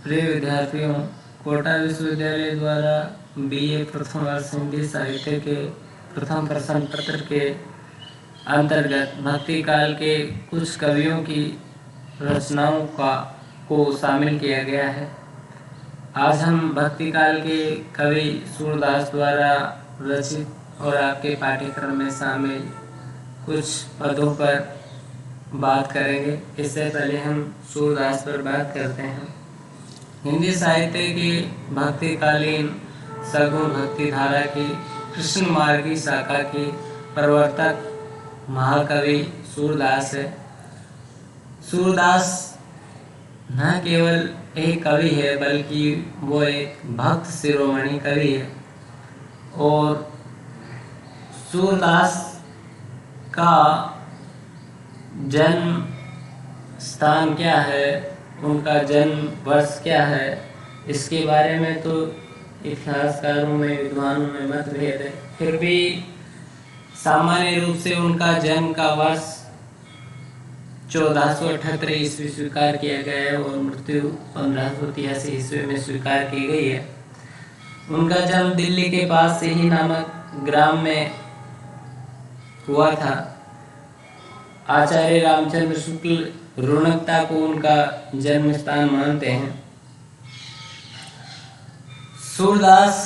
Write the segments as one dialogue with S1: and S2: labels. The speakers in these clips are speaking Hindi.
S1: प्रिय विद्यार्थियों, कोटा विश्वविद्यालय द्वारा बीए प्रथम वर्ष हिंदी साहित्य के प्रथम प्रश्न पत्र के अंतर्गत भक्ति काल के कुछ कवियों की रचनाओं को शामिल किया गया है। आज हम भक्ति काल के कवि सूरदास द्वारा रचित और आपके पाठ्यक्रम में शामिल कुछ पदों पर बात करेंगे। इससे पहले हम सूरदास पर बात करते हैं। हिंदी साहित्य की भक्तिकालीन सगुण भक्ति धारा की कृष्ण मार्गी शाखा की प्रवर्तक महाकवि सूरदास है। सूरदास न केवल एक कवि है बल्कि वो एक भक्त शिरोमणि कवि है। और सूरदास का जन्म स्थान क्या है, उनका जन्म वर्ष क्या है, इसके बारे में तो इतिहासकारों में विद्वानों में मतभेद है। फिर भी सामान्य रूप से उनका जन्म का वर्ष 1478 ईस्वी स्वीकार किया गया है और मृत्यु 1583 ईस्वी में स्वीकार की गई है। उनका जन्म दिल्ली के पास से ही नामक ग्राम में हुआ था। आचार्य रामचंद्र शुक्ल रोणकता को उनका जन्म स्थान मानते हैं। सूरदास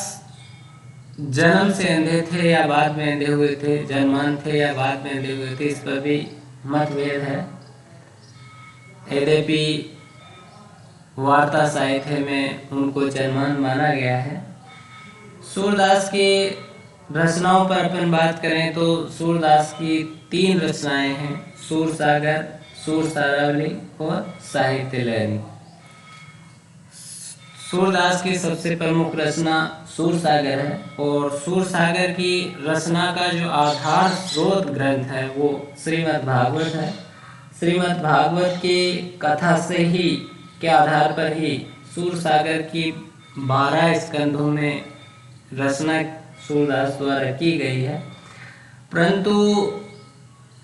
S1: जन्म से अंधे थे या बाद में अंधे हुए थे, जन्मान थे या बाद में अंधे हुए थे, इस पर भी मतभेद है। यद्यपि वार्ता साहित्य में उनको जन्मान माना गया है। सूरदास की रचनाओं पर अपन बात करें तो सूरदास की 3 रचनाएं हैं: सूरसागर, सूरसारावली और साहित्य लहरी। सूरदास की सबसे प्रमुख रचना सूरसागर है और सूरसागर की रचना का जो आधार स्रोत ग्रंथ है वो श्रीमद् भागवत है। श्रीमद् भागवत की कथा से ही के आधार पर ही सूरसागर की 12 स्कंधों में रचना सूरदास द्वारा की गई है। परंतु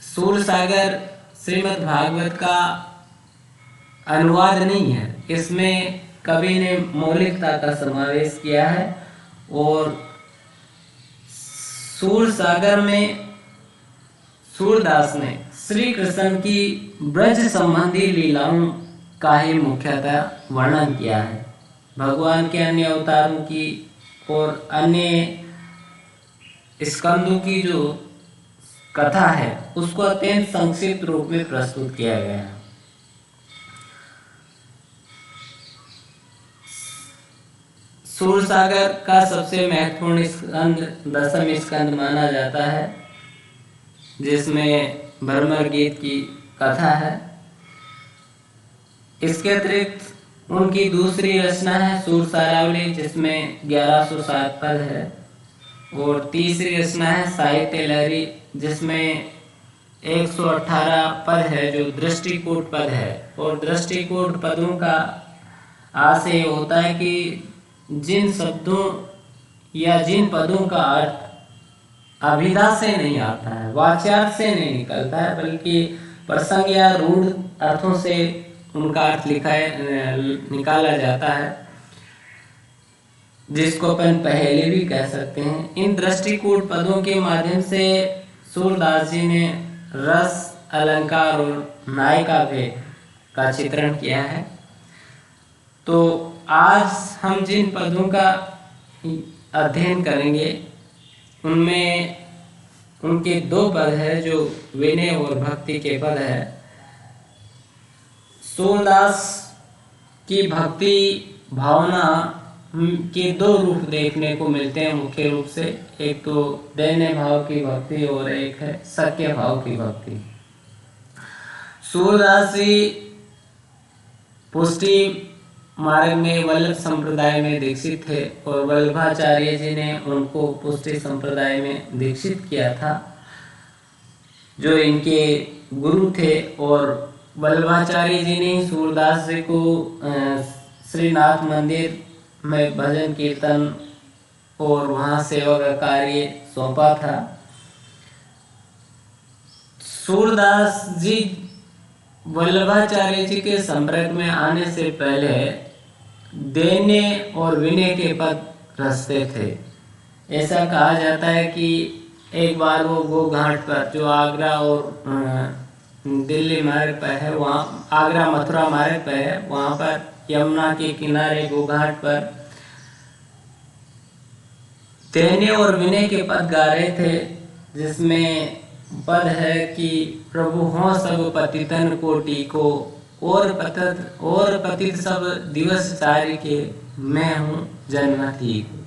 S1: सूरसागर श्रीमद् भागवत का अनुवाद नहीं है। इसमें कवि ने मौलिकता का समावेश किया है और सूरसागर में सूरदास ने श्री कृष्ण की ब्रज संबंधी लीलाओं का ही मुख्यतः वर्णन किया है। भगवान के अन्य अवतारों की और अन्य स्कंदों की जो कथा है उसको अत्यंत संक्षिप्त रूप में प्रस्तुत किया गया है। सूरसागर का सबसे महत्वपूर्ण स्कंद 10वें स्कंद माना जाता है, जिसमें भ्रमर गीत की कथा है। इसके अतिरिक्त उनकी दूसरी रचना है सूरसारावली, जिसमें 1107 पद है, और तीसरी रचना है साहित्य लहरी, जिसमें 118 पद है जो दृष्टिकूट पद है। और दृष्टिकूट पदों का आशय होता है कि जिन शब्दों या जिन पदों का अर्थ अभिधा से नहीं आता है, वाच्यार्थ से नहीं निकलता है, बल्कि प्रसंग या रूढ़ अर्थों से उनका अर्थ निकाला जाता है, जिसको अपन पहेली भी कह सकते हैं। इन दृष्टिकूट पदों के माध्यम से सूरदास जी ने रस, अलंकार और नायिका भेद का चित्रण किया है। तो आज हम जिन पदों का अध्ययन करेंगे उनमें उनके 2 पद है जो विनय और भक्ति के पद है। सूरदास की भक्ति भावना के 2 रूप देखने को मिलते हैं मुख्य रूप से। एक तो दैन्य भाव की भक्ति और एक है सत्य भाव की भक्ति। सूरदास जी पुष्टि मार्ग में वल्लभ संप्रदाय में दीक्षित थे और वल्लभाचार्य जी ने उनको पुष्टि संप्रदाय में दीक्षित किया था, जो इनके गुरु थे। और वल्लभाचार्य जी ने सूरदास जी को श्रीनाथ मंदिर में भजन कीर्तन और वहाँ सेवा का कार्य सौंपा था। सूरदास जी वल्लभाचार्य जी के संपर्क में आने से पहले देने और विनय के पद रचते थे। ऐसा कहा जाता है कि एक बार वो गो घाट पर, जो आगरा और दिल्ली मार्ग पर है, वहाँ आगरा मथुरा मार्ग पर है, वहाँ पर यमुना के किनारे गो घाट पर देने और विनय के पद गा रहे थे, जिसमें पद है कि प्रभु हों सब पतितन कोटि को, और पतित सब दिवस चारि के, मैं हूँ जन्नत ही को।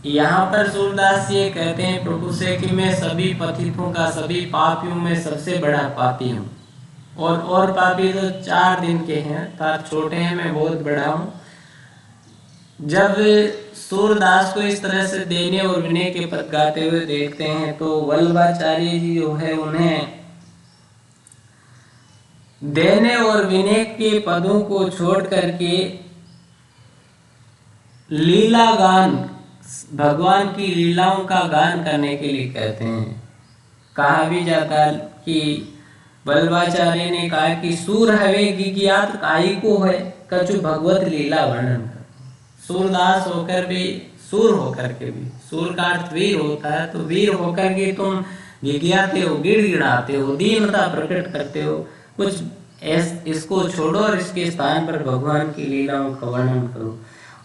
S1: यहाँ पर सूरदास ये कहते हैं प्रभु से कि मैं सभी पतितों का, सभी पापियों में सबसे बड़ा पापी हूँ, और पापी तो 4 दिन के हैं, तार छोटे हैं, मैं बहुत बड़ा हूँ। जब सूरदास को इस तरह से देने और विनय के पद गाते हुए देखते हैं तो वल्लभाचार्य जी जो है उन्हें देने और विनय के पदों को छोड़ करके लीला गान, भगवान की लीलाओं का गान करने के लिए कहते हैं। कहा भी जाता है कि वल्लभाचार्य ने कहा कि सूर हवे गिज्ञात काई को है, कछु भगवत लीला वर्णन कर। सूरदास होकर भी, सूर होकर के भी, सूर का अर्थ वीर होता है, तो वीर होकर के तुम गिड़गिड़ाते हो, गिड़गिड़ाते हो, दीनता प्रकट करते हो, कुछ इसको छोड़ो और इसके स्थान पर भगवान की लीलाओं का वर्णन करो।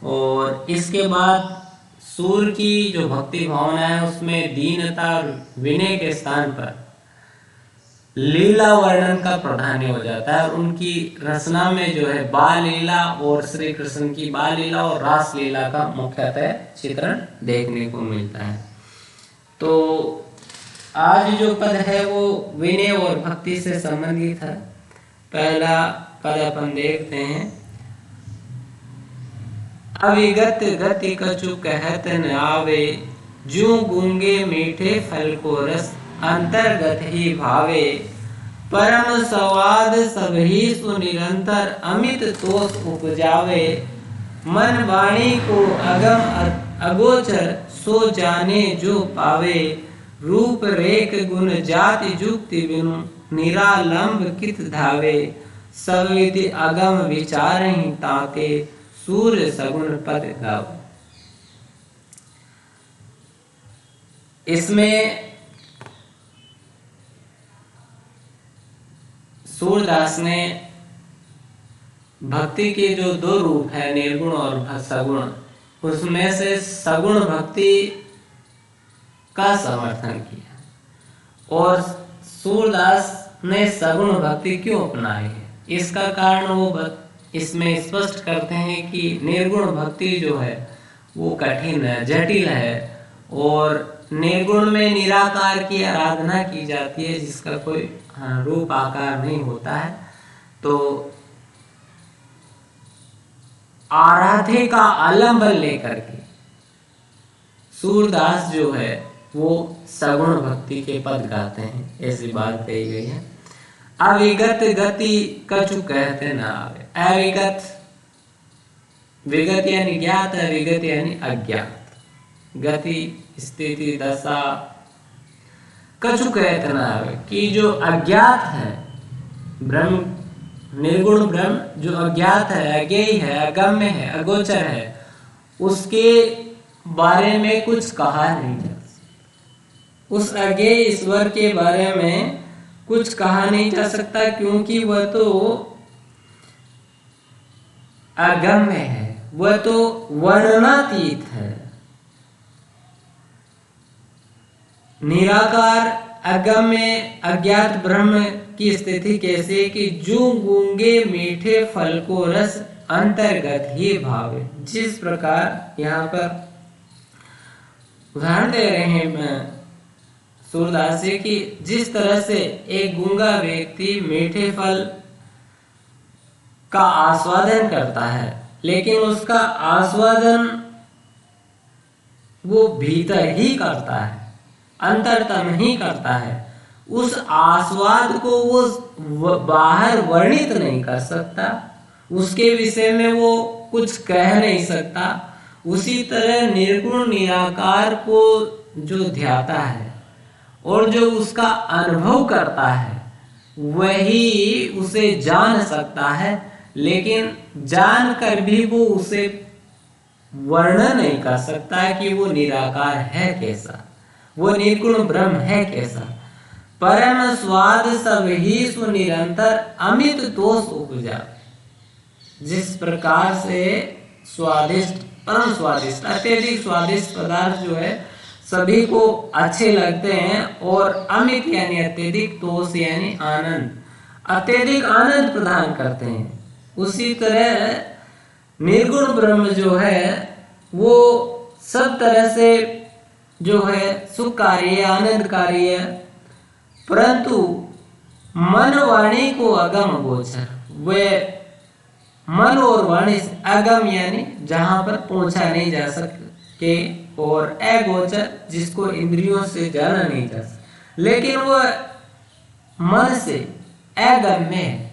S1: और इसके बाद सूर की जो भक्ति भावना है उसमें दीनता और विनय के स्थान पर लीला वर्णन का प्राधान्य हो जाता है। उनकी रचना में जो है बाल लीला और श्री कृष्ण की बाल लीला और रास लीला का मुख्यतः चित्रण देखने को मिलता है। तो आज जो पद है वो विनय और भक्ति से संबंधित है। पहला पद अपन देखते हैं, अविगत गति कछु कहत न आवे, ज्यों गूंगे मीठे फल को रस अंतर्गत ही भावे, परम स्वाद सबही सुनिरंतर अमित तोष उपजावे, मन वाणी को अगम अगोचर सो जाने जो पावे, रूप रेख गुण जाति जुक्ति बिनु निरालंब कित धावे, सब विधि अगम विचार ही ताके, सूर्य सगुण पद गावे। इसमें सूरदास ने भक्ति के जो 2 रूप है, निर्गुण और सगुण, उसमें से सगुण भक्ति का समर्थन किया। और सूरदास ने सगुण भक्ति क्यों अपनाई है, इसका कारण वो इसमें स्पष्ट करते हैं कि निर्गुण भक्ति जो है वो कठिन है, जटिल है, और निर्गुण में निराकार की आराधना की जाती है, जिसका कोई रूप आकार नहीं होता है। तो आराध्य का आलंबन लेकर के सूरदास जो है वो सगुण भक्ति के पद गाते हैं, ऐसी बात कही गई है। अविगत गति कछु कहते न आवे। अविगत, विगत यानी ज्ञात, अविगत यानी अज्ञात। गति स्थिति दशा, कछु कहते न आवे कि जो अज्ञात है ब्रह्म, निर्गुण ब्रह्म जो अज्ञात है, अज्ञेय है, अगम्य है, अगोचर है, उसके बारे में कुछ कहा नहीं जा सकता। उस अज्ञेय ईश्वर के बारे में कुछ कहा नहीं जा सकता, क्योंकि वह तो अगम्य है, वह तो वर्णनातीत है। निराकार अगम्य अज्ञात ब्रह्म की स्थिति कैसे कि जो गूंगे मीठे फल को रस अंतर्गत ही भावे। जिस प्रकार यहाँ पर उदाहरण दे रहे हैं सूरदास जी की, जिस तरह से एक गूंगा व्यक्ति मीठे फल का आस्वादन करता है, लेकिन उसका आस्वादन वो भीतर ही करता है, अंतरतम ही करता है। उस आस्वाद को वो बाहर वर्णित नहीं कर सकता, उसके विषय में वो कुछ कह नहीं सकता। उसी तरह निर्गुण निराकार को जो ध्याता है और जो उसका अनुभव करता है, वही उसे जान सकता है। लेकिन जानकर भी वो उसे वर्णन नहीं कर सकता कि वो निराकार है कैसा, वो निर्गुण ब्रह्म है कैसा। परम स्वाद सब ही सुनिरंतर अमित दोष उपजा। जिस प्रकार से स्वादिष्ट, परम स्वादिष्ट, अत्यधिक स्वादिष्ट पदार्थ जो है सभी को अच्छे लगते हैं, और अमित यानी अत्यधिक, दोष यानी आनंद, अत्यधिक आनंद प्रदान करते हैं, उसी तरह निर्गुण ब्रह्म जो है वो सब तरह से जो है सुखकारी है, आनंदकारी है, परंतु मन वाणी को अगम गोचर। वे मन और वाणी से अगम यानी जहां पर पहुंचा नहीं जा सके, और अगोचर जिसको इंद्रियों से जाना नहीं जा सकता, लेकिन वह मन से अगम्य है,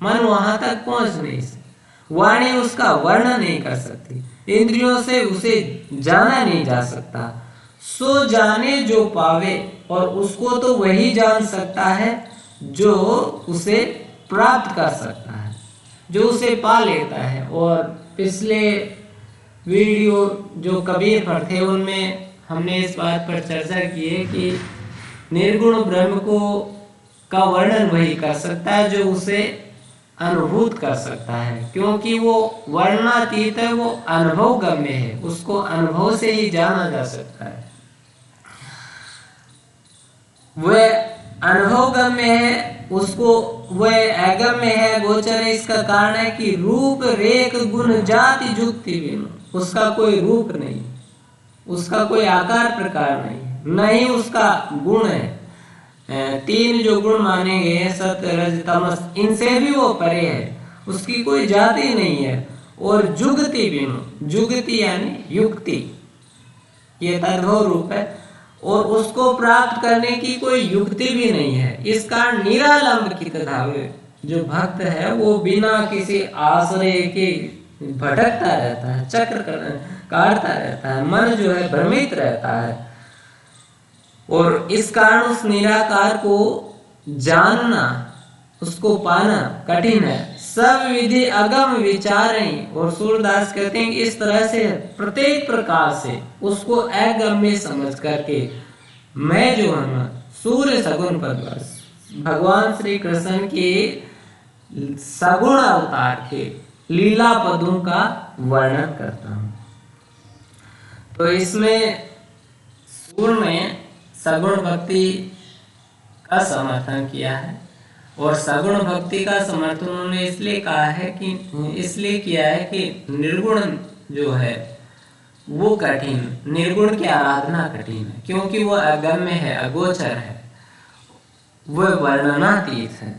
S1: मन वहां तक पहुंच नहीं सकता, वाणी उसका वर्णन नहीं कर सकती, इंद्रियों से उसे जाना नहीं जा सकता। सो जाने जो पावे, और उसको तो वही जान सकता है जो उसे प्राप्त कर सकता है, जो उसे पा लेता है। और पिछले वीडियो जो कबीर पर थे उनमें हमने इस बात पर चर्चा की है कि निर्गुण ब्रह्म को का वर्णन वही कर सकता है जो उसे अनुभूत कर सकता है, क्योंकि वो वर्णनातीत है, वो अनुभव गम्य है, उसको अनुभव से ही जाना जा सकता है। वह अनुभव गम्य है, उसको वह अगम्य है, गोचर है। इसका कारण है कि रूप रेख गुण जाति जुक्ति बिनु, उसका कोई रूप नहीं, उसका कोई आकार प्रकार नहीं उसका गुण है। तीन जो गुण माने गए हैं, सत्य रज तमस, इनसे भी वो परे है, उसकी कोई जाति नहीं है। और जुगति बिनु, जुगति यानी युक्ति, ये तद्भव रूप है, और उसको प्राप्त करने की कोई युक्ति भी नहीं है। इस कारण निरालंब की तथा जो भक्त है वो बिना किसी आश्रय के भटकता रहता है, चक्र काटता रहता है, मन जो है भ्रमित रहता है, और इस कारण उस निराकार को जानना, उसको पाना कठिन है। सब विधि अगम विचारें, और सूरदास कहते हैं कि इस तरह से प्रत्येक प्रकार से उसको अगम्य समझ करके मैं जो हूँ सूर्य सगुण पद, भगवान श्री कृष्ण के सगुण अवतार के लीला पदों का वर्णन करता हूँ। तो इसमें सूर्य में सगुण भक्ति का समर्थन किया है, और सगुण भक्ति का समर्थन उन्होंने इसलिए कहा है कि इसलिए किया है कि निर्गुण जो है वो कठिन, निर्गुण की आराधना कठिन है, क्योंकि वो अगम्य है, अगोचर है, वो वर्णनातीत है।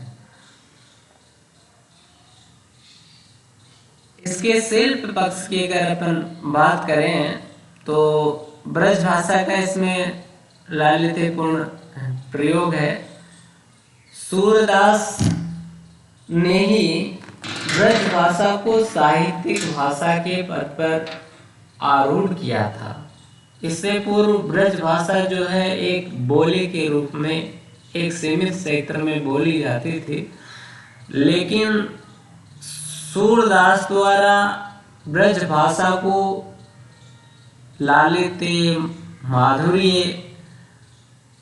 S1: इसके शिल्प पक्ष की अगर अपन बात करें तो ब्रज भाषा का इसमें लालित्यपूर्ण प्रयोग है। सूरदास ने ही ब्रज भाषा को साहित्यिक भाषा के पद पर आरूढ़ किया था। इससे पूर्व ब्रज भाषा जो है एक बोली के रूप में एक सीमित क्षेत्र में बोली जाती थी, लेकिन सूरदास द्वारा ब्रज भाषा को लालित्य, माधुर्य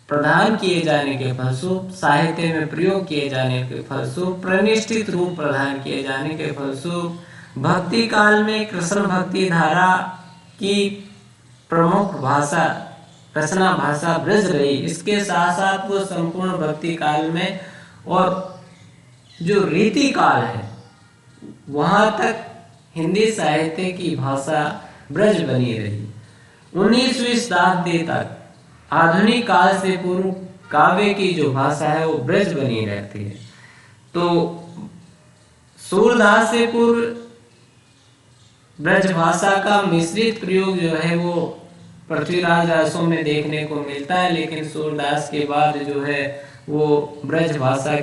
S1: प्रदान किए जाने के फलस्वरूप, साहित्य में प्रयोग किए जाने के फलस्वरूप, प्रतिष्ठित रूप प्रदान किए जाने के फलस्वरूप, भक्ति काल में कृष्ण भक्ति धारा की प्रमुख भाषा, रचना भाषा ब्रज रही। इसके साथ साथ वो संपूर्ण भक्ति काल में और जो रीति काल है वहां तक हिंदी साहित्य की भाषा ब्रज बनी रही। 19वीं शताब्दी तक आधुनिक काल से पूर्व काव्य की जो भाषा है वो ब्रज बनी रहती है। तो सूरदास से पूर्व ब्रज भाषा का मिश्रित प्रयोग जो है वो पृथ्वीराज रासों में देखने को मिलता है, लेकिन सूरदास के बाद जो है वो ब्रज भाषा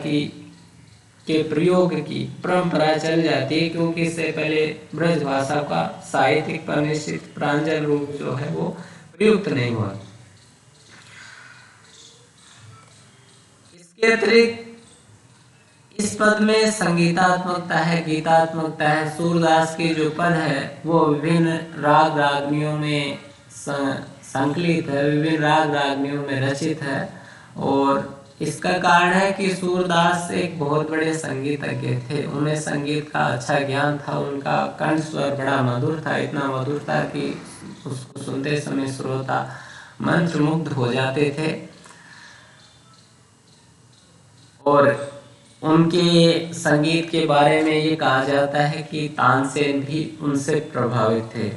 S1: के प्रयोग की परंपरा चल जाती है, क्योंकि इससे पहले ब्रज भाषा का साहित्यिक परिनिष्ठित प्रांजल रूप जो है वो प्रयुक्त नहीं हुआ। इसके अतिरिक्त इस पद में संगीतात्मकता है, गीतात्मकता है। सूरदास के जो पद है वो विभिन्न राग रागनियों में संकलित है, विभिन्न राग रागनियों में रचित है। और इसका कारण है कि सूरदास एक बहुत बड़े संगीतज्ञ थे। उन्हें संगीत का अच्छा ज्ञान था, उनका कंठ स्वर बड़ा मधुर था, इतना मधुर था कि उसको सुनते समय श्रोता मंत्रमुग्ध हो जाते थे। और उनके संगीत के बारे में ये कहा जाता है कि तानसेन भी उनसे प्रभावित थे।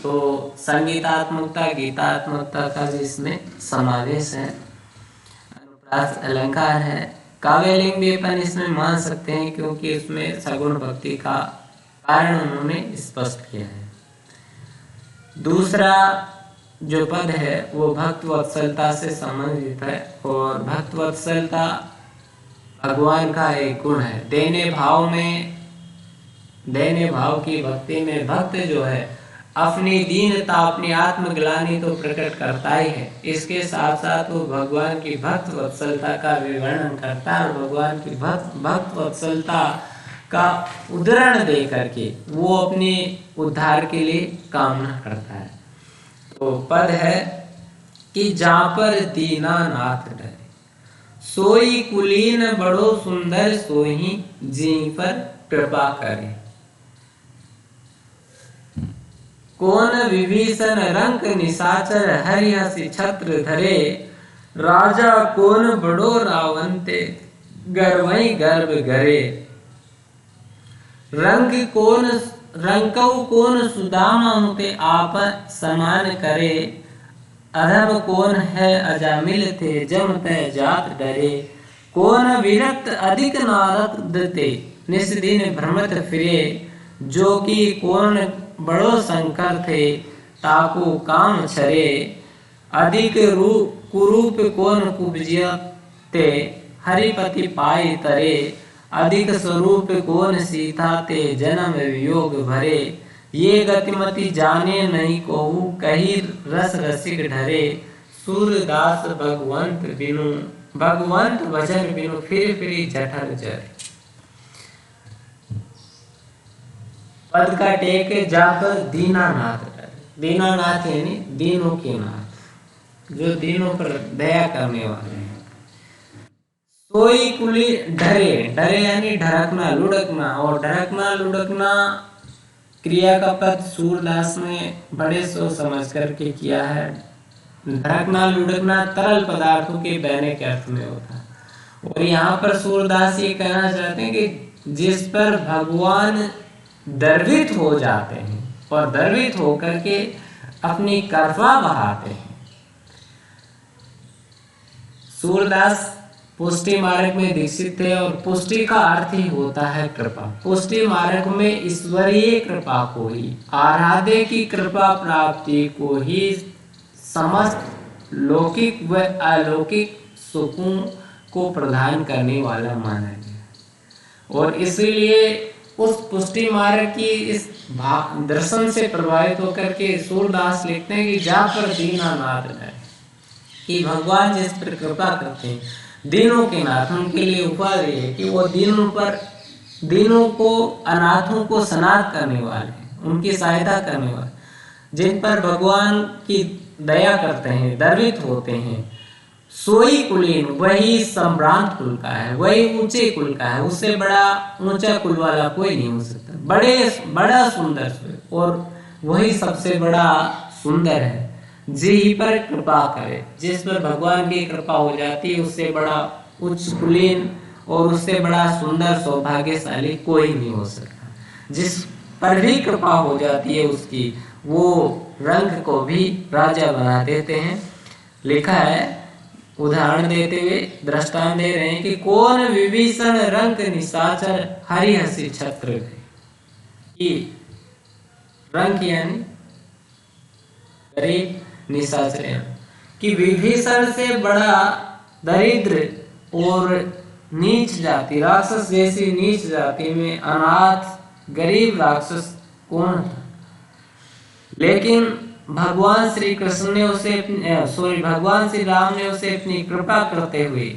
S1: तो संगीतात्मकता, गीतात्मकता का जिसमें समावेश है, अनुप्रास अलंकार है। काव्यलिंग भी अपन इसमें मान सकते हैं क्योंकि इसमें सगुण भक्ति का कारण उन्होंने स्पष्ट किया है। दूसरा जो पद है वो भक्त वत्सलता से संबंधित है। और भक्त वत्सलता भगवान का एक गुण है। देने भाव की भक्ति में भक्त जो है अपनी दीनता, अपनी आत्मग्लानि तो प्रकट करता ही है, इसके साथ साथ वो भगवान की भक्त वत्सलता का विवरण करता है और भगवान की भक्त वत्सलता का उदाहरण दे करके वो अपने उद्धार के लिए कामना करता है। तो पद है कि जहाँ पर दीनानाथ डरे, सोई कुलीन बड़ो सुंदर, सोही जी पर कृपा करे। कौन विभीषण रंक निशाचर, हरि हसी छत्र धरे। राजा कौन बड़ो रावंते, गर्वई गर्भ घरे। रंकऊ कौन सुदामा, ते आप समान करे। अधम कौन है अजामिल थे, जम तय जात डरे। कौन विरक्त अधिक नारद ते, निस दिन भ्रमत फिरे। जो कि कौन बड़ो शंकर थे, ताकू काम छरे। अधिक कुरूप कौन कुब्जियते, हरिपति पाई तरे। अधिक स्वरूप कौन सीता ते, जन्म वियोग भरे। ये गतिमति जाने नहीं कोहू, कही रस रसिक ढरे। सूरदास भगवंत भजन बिनु, फिर जठर जरे। पद का टेक जहाँ पर दीनानाथ डरे। दीनानाथ यानी दीनों के नाथ, जो दीनों पर दया करने वाले हैं। सोई कुली डरे, डरे यानी ढरकना, लुढ़कना। और ढरकना लुढ़कना क्रिया का पद सूरदास ने बड़े सोच समझ करके किया है। ढरकना लुढ़कना तरल पदार्थों के बहने के अर्थ में होता है। और यहाँ पर सूरदास ये कहना चाहते हैं कि जिस पर भगवान गर्वित हो जाते हैं और गर्वित होकर के अपनी कृपा बहाते हैं। सूरदास पुष्टि मार्ग में दीक्षित थे और पुष्टि का अर्थ ही होता है कृपा। पुष्टि मार्ग में ईश्वरीय कृपा को ही, आराध्य की कृपा प्राप्ति को ही समस्त लौकिक व अलौकिक सुखों को प्रदान करने वाला माना गया। और इसलिए उस पुष्टि मार्ग की इस दर्शन से प्रभावित होकर के सूरदास लिखते हैं कि जहाँ पर दीनानाथ है, कि भगवान जिस पर कृपा करते हैं, दीनों के नाथ, उनके लिए उपाधि है कि वो दीनों को, अनाथों को सनाथ करने वाले, उनकी सहायता करने वाले, जिन पर भगवान की दया करते हैं, गर्वित होते हैं। सोई कुलीन, वही सम्भ्रांत कुल का है, वही ऊंचे कुल का है, उससे बड़ा ऊंचा कुल वाला कोई नहीं हो सकता। बड़ा सुंदर, और वही सबसे बड़ा सुंदर है। जी पर कृपा करे, जिस पर भगवान की कृपा हो जाती है, उससे बड़ा उच्च कुलीन और उससे बड़ा सुंदर सौभाग्यशाली कोई नहीं हो सकता। जिस पर भी कृपा हो जाती है उसकी, वो रंग को भी राजा बना देते हैं। लिखा है, उदाहरण देते हुए दृष्टांत दे रहे हैं कि कौन विभीषण रंग निशाचर, हरि हसी छत्र। रंग यानी गरीब, निशाचर कि विभीषण से बड़ा दरिद्र और नीच जाति, राक्षस जैसी नीच जाति में अनाथ गरीब राक्षस कौन था। लेकिन भगवान श्री कृष्ण ने भगवान श्री राम ने उसे अपनी कृपा करते हुए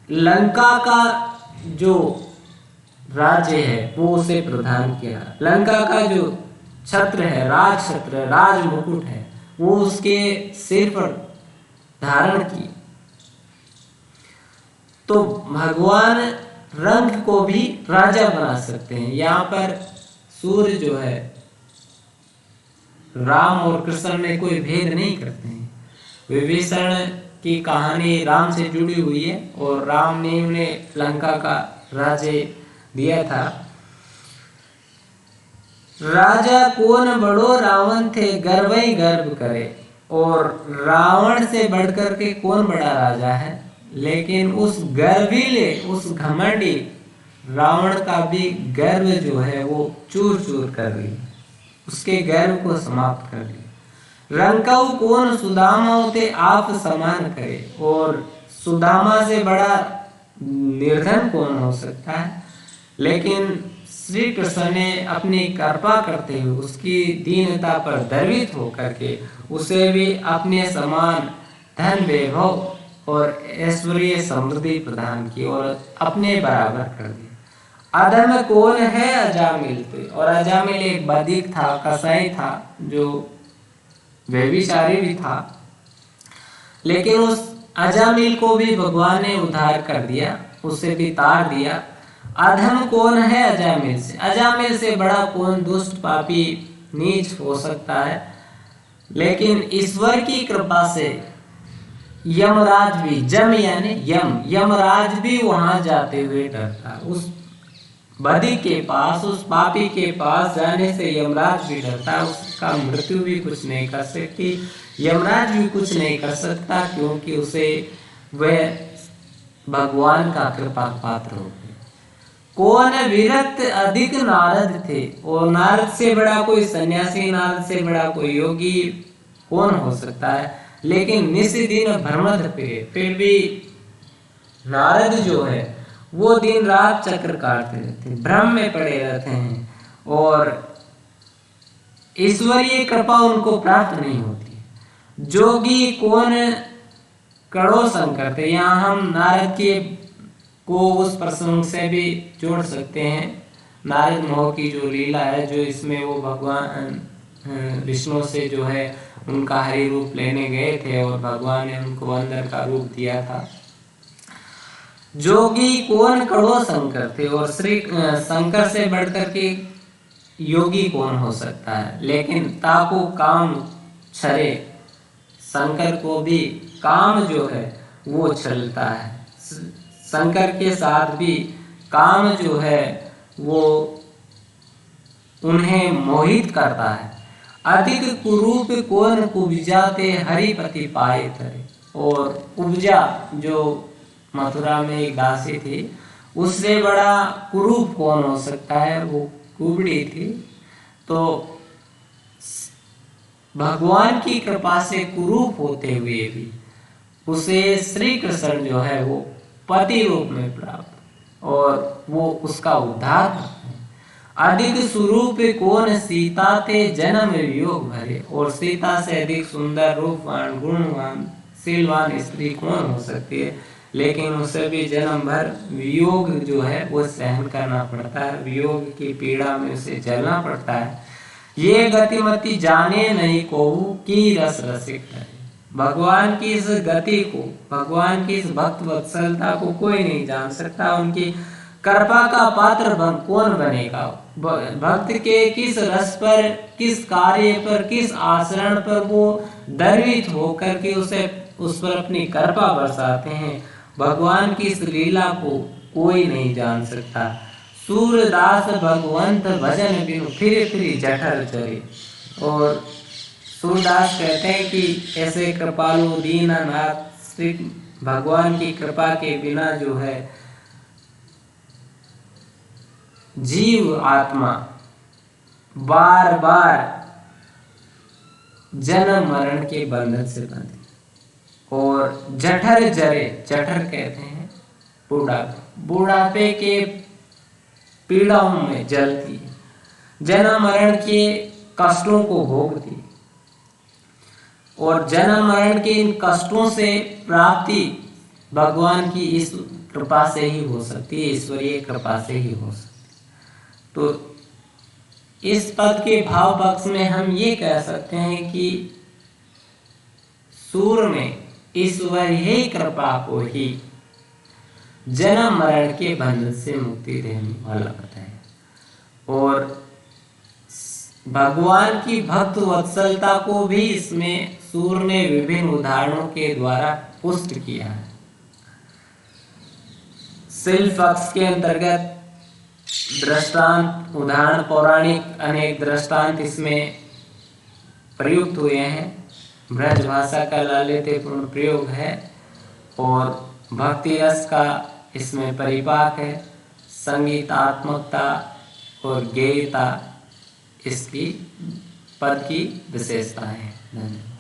S1: लंका का जो राज्य है वो उसे प्रदान किया। लंका का जो छत्र है, राज छत्र, राज मुकुट है, वो उसके सिर पर धारण की। तो भगवान रंग को भी राजा बना सकते हैं। यहाँ पर सूर्य जो है, राम और कृष्ण में कोई भेद नहीं करते हैं। विभीषण की कहानी राम से जुड़ी हुई है और राम ने उन्हें लंका का राज्य दिया था। राजा कौन बड़ो रावण थे, गर्वई गर्व करे। और रावण से बढ़कर के कौन बड़ा राजा है, लेकिन उस गर्वीले, उस घमंडी रावण का भी गर्व जो है वो चूर चूर कर दी, उसके गर्व को समाप्त कर दी। रंकाऊ कौन सुदामा होते आप समान करे। और सुदामा से बड़ा निर्धन कौन हो सकता है, लेकिन श्री कृष्ण ने अपनी कृपा करते हुए उसकी दीनता पर द्रवित होकर के उसे भी अपने समान धन वैभव और ऐश्वर्य समृद्धि प्रदान की और अपने बराबर कर दिया। अधम कौन है अजामिल पे। और अजामिल एक बधिक था, कसाई था, जो व्यभिचारी भी था, लेकिन उस अजामिल को भी भगवान ने उद्धार कर दिया, उसे भी तार दिया। अधम कौन है अजामिल से। अजामिल से बड़ा कौन दुष्ट पापी नीच हो सकता है। लेकिन ईश्वर की कृपा से यमराज भी, जम यानी यमराज भी वहां जाते हुए डरता। उस बदी के पास, उस पापी के पास जाने से यमराज भी डरता। उसका मृत्यु भी कुछ नहीं कर सकती, यमराज भी कुछ नहीं कर सकता, क्योंकि उसे वह भगवान का कृपा पात्र हो गए। कौन विरक्त अधिक नारद थे। और नारद से बड़ा कोई सन्यासी, नारद से बड़ा कोई योगी कौन हो सकता है। लेकिन निस्दिन भ्रमद पे, फिर भी नारद जो है वो दिन रात चक्र काटते रहते हैं, भ्रम में पड़े रहते हैं और ईश्वरीय कृपा उनको प्राप्त नहीं होती। जोगी कौन कड़ो संकर थे। यहाँ हम नारद के को उस प्रसंग से भी जोड़ सकते हैं। नारद मोह की जो लीला है, जो इसमें वो भगवान विष्णु से जो है उनका हरि रूप लेने गए थे और भगवान ने उनको बंदर का रूप दिया था। जोगी कौन कड़ो शंकर थे। और श्री शंकर से बढ़कर के योगी कौन हो सकता है। लेकिन ताको काम छरे, शंकर को भी काम जो है वो छलता है। शंकर के साथ भी काम जो है वो उन्हें मोहित करता है। अधिक कुरूप कौन कुब्जाते हरिपति पाए तरे। और कुब्जा जो मथुरा में एक दासी थी, उससे बड़ा कुरूप कौन हो सकता है, वो कुबड़ी थी। तो भगवान की कृपा से कुरूप होते हुए भी उसे श्री कृष्ण जो है वो पति रूप में प्राप्त और वो उसका उद्धार करते हैं। अधिक स्वरूप कौन सीता ते जन्म वियोग भरे। और सीता से अधिक सुंदर, रूपवान, गुणवान, शीलवान स्त्री कौन हो सकती है। लेकिन उसे भी जन्म भर वियोग जो है वो सहन करना पड़ता है, वियोग की पीड़ा में उसे जलना पड़ता है। ये गतिमति जाने नहीं को की रस रसिक है। भगवान की इस गति को, भगवान की इस भक्त वत्सलता को कोई नहीं जान सकता। उनकी कृपा का पात्र कौन बनेगा। भक्त के किस रस पर, किस कार्य पर, किस आचरण पर वो द्रवित होकर के उस पर अपनी कृपा बरसाते हैं, भगवान की इस लीला को कोई नहीं जान सकता। सूरदास भगवंत भजन बिनु फिर फिर जठर चरे। और सूरदास कहते हैं कि ऐसे कृपालु दीननाथ श्री भगवान की कृपा के बिना जो है जीव आत्मा बार बार जन्म मरण के बंधन से बंधे और जठर जरे, जठर कहते हैं बुढ़ापे के पीड़ाओं में जलती है, जन्म मरण के कष्टों को भोगती और जन्म मरण के इन कष्टों से प्राप्ति भगवान की इस कृपा से ही हो सकती है, ईश्वरीय कृपा से ही हो सकती है। तो इस पद के भाव पक्ष में हम ये कह सकते हैं कि सूर में ईश्वर ही कृपा को ही जन्म मरण के बंधन से मुक्ति देने वाला बताया, और भगवान की भक्त वत्सलता को भी इसमें सूर ने विभिन्न उदाहरणों के द्वारा पुष्ट किया है। शिल्प पक्ष के अंतर्गत दृष्टांत, उदाहरण, पौराणिक अनेक दृष्टांत इसमें प्रयुक्त हुए हैं। ब्रज भाषा का लालित्यपूर्ण प्रयोग है और भक्ति रस का इसमें परिपाक है। संगीतात्मकता और गेयता इसकी पद की विशेषता है। धन्यवाद।